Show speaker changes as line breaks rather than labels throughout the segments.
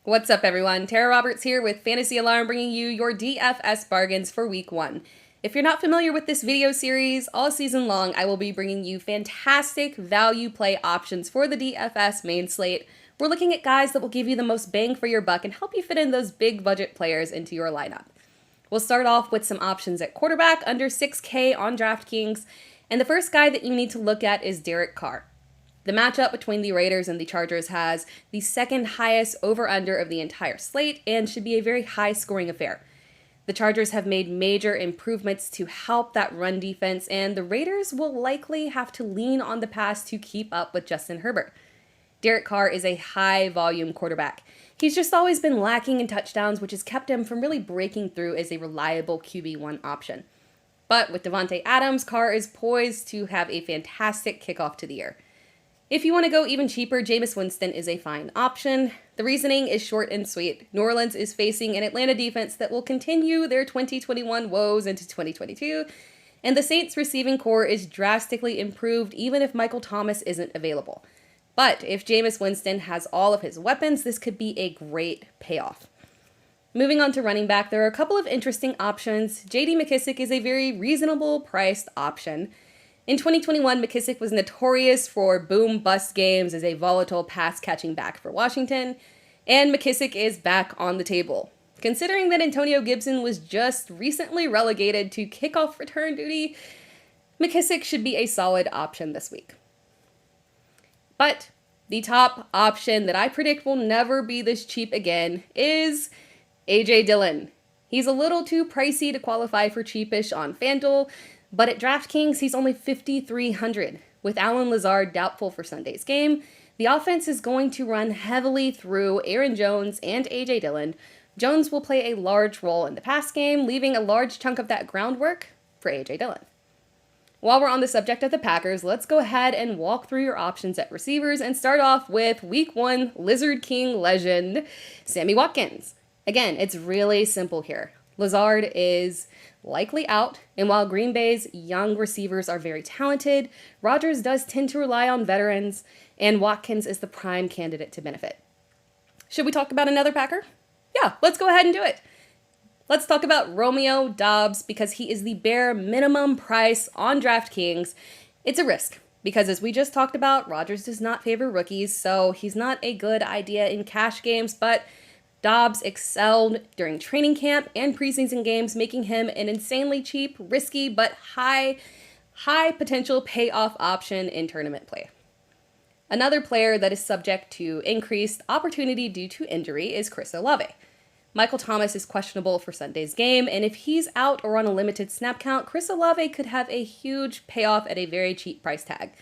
What's up, everyone? Tera Roberts here with Fantasy Alarm, bringing you your DFS bargains for Week 1. If you're not familiar with this video series, all season long I will be bringing you fantastic value play options for the DFS main slate. We're looking at guys that will give you the most bang for your buck and help you fit in those big budget players into your lineup. We'll start off with some options at quarterback under 6K on DraftKings, and the first guy that you need to look at is Derek Carr. The matchup between the Raiders and the Chargers has the second highest over-under of the entire slate and should be a very high-scoring affair. The Chargers have made major improvements to help that run defense, and the Raiders will likely have to lean on the pass to keep up with Justin Herbert. Derek Carr is a high-volume quarterback. He's just always been lacking in touchdowns, which has kept him from really breaking through as a reliable QB1 option. But with Davante Adams, Carr is poised to have a fantastic kickoff to the year. If you want to go even cheaper, Jameis Winston is a fine option. The reasoning is short and sweet. New Orleans is facing an Atlanta defense that will continue their 2021 woes into 2022, and the Saints' receiving core is drastically improved even if Michael Thomas isn't available. But if Jameis Winston has all of his weapons, this could be a great payoff. Moving on to running back, there are a couple of interesting options. J.D. McKissic is a very reasonable priced option. In 2021, McKissic was notorious for boom-bust games as a volatile pass-catching back for Washington, and McKissic is back on the table. Considering that Antonio Gibson was just recently relegated to kickoff return duty, McKissic should be a solid option this week. But the top option that I predict will never be this cheap again is A.J. Dillon. He's a little too pricey to qualify for cheapish on FanDuel, but at DraftKings, he's only $5,300. With Allen Lazard doubtful for Sunday's game, the offense is going to run heavily through Aaron Jones and A.J. Dillon. Jones will play a large role in the pass game, leaving a large chunk of that groundwork for A.J. Dillon. While we're on the subject of the Packers, let's go ahead and walk through your options at receivers and start off with Week 1 Lizard King legend, Sammy Watkins. Again, it's really simple here. Lazard is likely out, and while Green Bay's young receivers are very talented, Rodgers does tend to rely on veterans, and Watkins is the prime candidate to benefit. Should we talk about another Packer? Yeah, let's go ahead and do it. Let's talk about Romeo Doubs because he is the bare minimum price on DraftKings. It's a risk because, as we just talked about, Rodgers does not favor rookies, so he's not a good idea in cash games, but Doubs excelled during training camp and preseason games, making him an insanely cheap, risky, but high potential payoff option in tournament play. Another player that is subject to increased opportunity due to injury is Chris Olave. Michael Thomas is questionable for Sunday's game, and if he's out or on a limited snap count, Chris Olave could have a huge payoff at a very cheap price tag.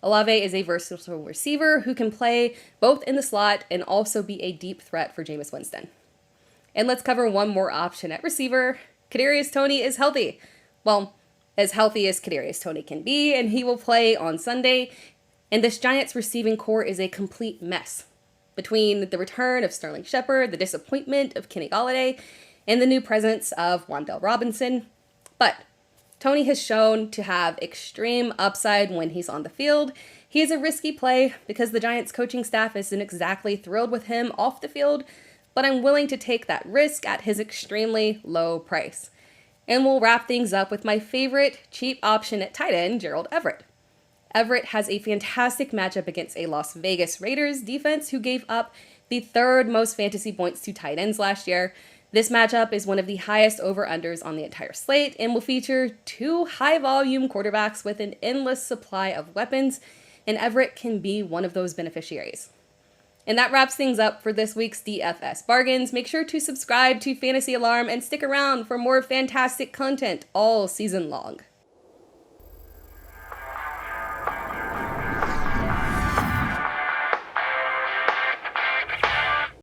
Olave is a versatile receiver who can play both in the slot and also be a deep threat for Jameis Winston. And let's cover one more option at receiver. Kadrius Toney is healthy. Well, as healthy as Kadrius Toney can be, and he will play on Sunday. And this Giants receiving core is a complete mess. Between the return of Sterling Shepard, the disappointment of Kenny Golladay, and the new presence of Wan'Dale Robinson. But Toney has shown to have extreme upside when he's on the field. He is a risky play because the Giants coaching staff isn't exactly thrilled with him off the field, but I'm willing to take that risk at his extremely low price. And we'll wrap things up with my favorite cheap option at tight end, Gerald Everett. Everett has a fantastic matchup against a Las Vegas Raiders defense who gave up the third most fantasy points to tight ends last year. This matchup is one of the highest over-unders on the entire slate and will feature two high-volume quarterbacks with an endless supply of weapons, and Everett can be one of those beneficiaries. And that wraps things up for this week's DFS bargains. Make sure to subscribe to Fantasy Alarm and stick around for more fantastic content all season long.